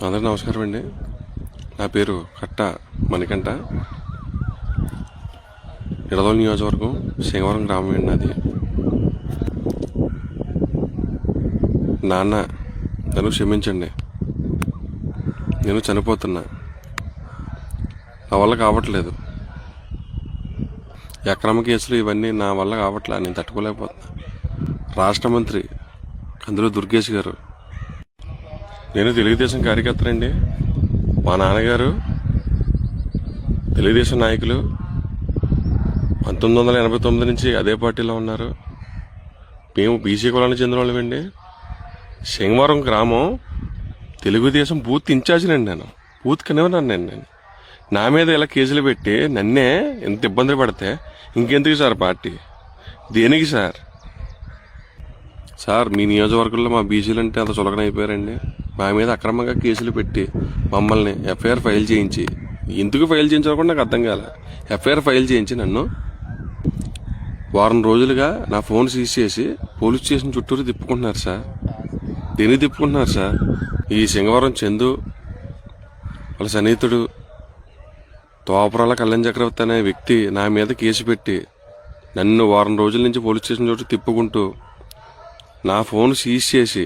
అందరికీ నమస్కారం అండి. నా పేరు కట్ట మణికంఠ. ఇడదోలు నియోజకవర్గం సింగవరం గ్రామం అండి నాది. నాన్న నన్ను క్షమించండి, నేను చనిపోతున్నా, నా వల్ల కావట్లేదు. అక్రమ కేసులు ఇవన్నీ నా వల్ల కావట్లే, నేను తట్టుకోలేకపోతున్నా. రాష్ట్ర మంత్రి కందుల దుర్గేష్ గారు, నేను తెలుగుదేశం కార్యకర్తనండి. మా నాన్నగారు తెలుగుదేశం నాయకులు. 1989 నుంచి అదే పార్టీలో ఉన్నారు. మేము బీసీ కులానికి చెందిన వాళ్ళమండి. సింగవరం గ్రామం తెలుగుదేశం బూత్ ఇన్ఛార్జినండి. నేను బూత్ కనివ్వనండి. నేను నా మీద ఇలా కేసులు పెట్టి నన్నే ఎంత ఇబ్బంది పడితే ఇంకెందుకు సార్ పార్టీ? దేనికి సార్? సార్, మీ నియోజకవర్గంలో మా బీసీలు అంటే అంత చులకనైపోయారండి. మా మీద అక్రమంగా కేసులు పెట్టి మమ్మల్ని ఎఫ్ఐఆర్ ఫైల్ చేయించి, ఎందుకు ఫైల్ చేయించాలకుండా నాకు అర్థం కాలే. ఎఫ్ఐఆర్ ఫైల్ చేయించి నన్ను వారం రోజులుగా నా ఫోన్ సీజ్ చేసి పోలీస్ స్టేషన్ చుట్టూరు తిప్పుకుంటున్నారు సార్. దేనికి తిప్పుకుంటున్నారు సార్? ఈ సింగవరం చందు వాళ్ళ సన్నిహితుడు తోపరాల కళ్యాణ్ చక్రవర్తి అనే వ్యక్తి నా మీద కేసు పెట్టి నన్ను వారం రోజుల నుంచి పోలీస్ స్టేషన్ చుట్టూ తిప్పుకుంటూ నా ఫోన్ సీజ్ చేసి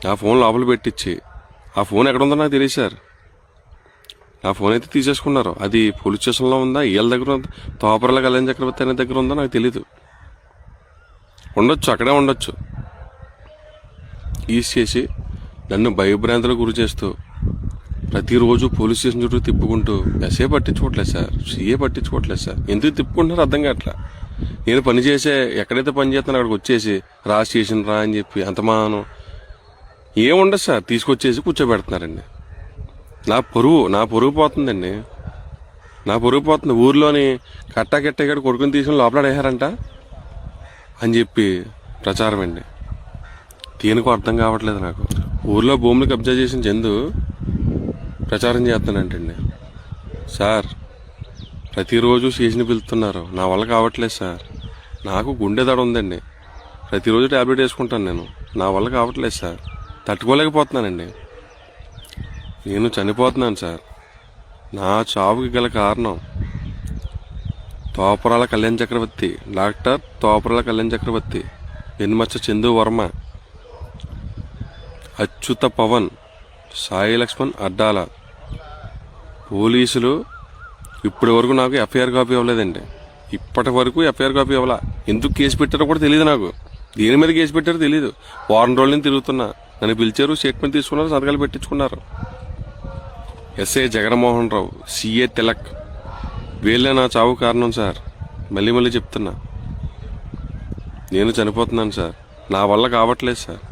నా ఫోన్ లోపల పెట్టించి, ఆ ఫోన్ ఎక్కడ ఉందో నాకు తెలియదు సార్. నా ఫోన్ అయితే తీసేసుకున్నారు. అది పోలీస్ స్టేషన్లో ఉందా, వీళ్ళ దగ్గర ఉందా, తోపరాల కళ్యాణ్ చక్రవర్తి అనే దగ్గర ఉందో నాకు తెలీదు. ఉండొచ్చు, అక్కడే ఉండొచ్చు. సీజ్ చేసి నన్ను భయభ్రాంతులకు గురి చేస్తూ ప్రతిరోజు పోలీస్ స్టేషన్ చుట్టూ తిప్పుకుంటూ ఎస్ఏ పట్టించుకోవట్లేదు సార్, సీఏ పట్టించుకోవట్లేదు సార్. ఎందుకు తిప్పుకుంటున్నారో అర్థం కావట్లా. నేను పని చేసే ఎక్కడైతే పని చేస్తానో అక్కడికి వచ్చేసి రా స్టేషన్ రా అని చెప్పి అంతమానం ఏముండదు సార్, తీసుకొచ్చేసి కూర్చోబెడుతున్నారండి. నా పొరుగు పోతుందండి. నా పొరుగు పోతుంది. ఊర్లోని కట్టాకెట్టగాడు కొడుకుని తీసుకుని లోపలాడేశారంట అని చెప్పి ప్రచారం అండి. దేనికో అర్థం కావట్లేదు నాకు. ఊర్లో భూములు కబ్జా చేసిన చందు ప్రచారం చేస్తానంటండి. సార్, ప్రతిరోజు స్టేషన్ పిలుస్తున్నారు, నా వల్ల కావట్లేదు సార్. నాకు గుండె దడ ఉందండి. ప్రతిరోజు ట్యాబ్లెట్ వేసుకుంటాను నేను, నా వల్ల కావట్లేదు సార్. తట్టుకోలేకపోతున్నానండి. నేను చనిపోతున్నాను సార్. నా చావుకి గల కారణం తోపరాల కళ్యాణ్ చక్రవర్తి, డాక్టర్ తోపరాల కళ్యాణ్ చక్రవర్తి, వెన్మచ్చ చందు వర్మ, అచ్యుత పవన్, సాయి లక్ష్మణ్ అడ్డాల. పోలీసులు ఇప్పటి వరకు నాకు ఎఫ్ఐఆర్ కాపీ ఇవ్వలేదండి. ఇప్పటి వరకు ఎఫ్ఐఆర్ కాపీ ఇవ్వాల. ఎందుకు కేసు పెట్టారో కూడా తెలియదు నాకు. దేని మీద కేసు పెట్టారో తెలియదు. వారం రోజుల నుంచి తిరుగుతున్నా. నన్ను పిలిచారు, స్టేట్మెంట్ తీసుకున్నారు, సంతకాలు పెట్టించుకున్నారు. ఎస్ఐ జగన్మోహన్ రావు, సిఏ తిలక్, వీళ్ళే నా చావు కారణం సార్. మళ్ళీ చెప్తున్నా, నేను చనిపోతున్నాను సార్. నా వల్ల కావట్లేదు సార్.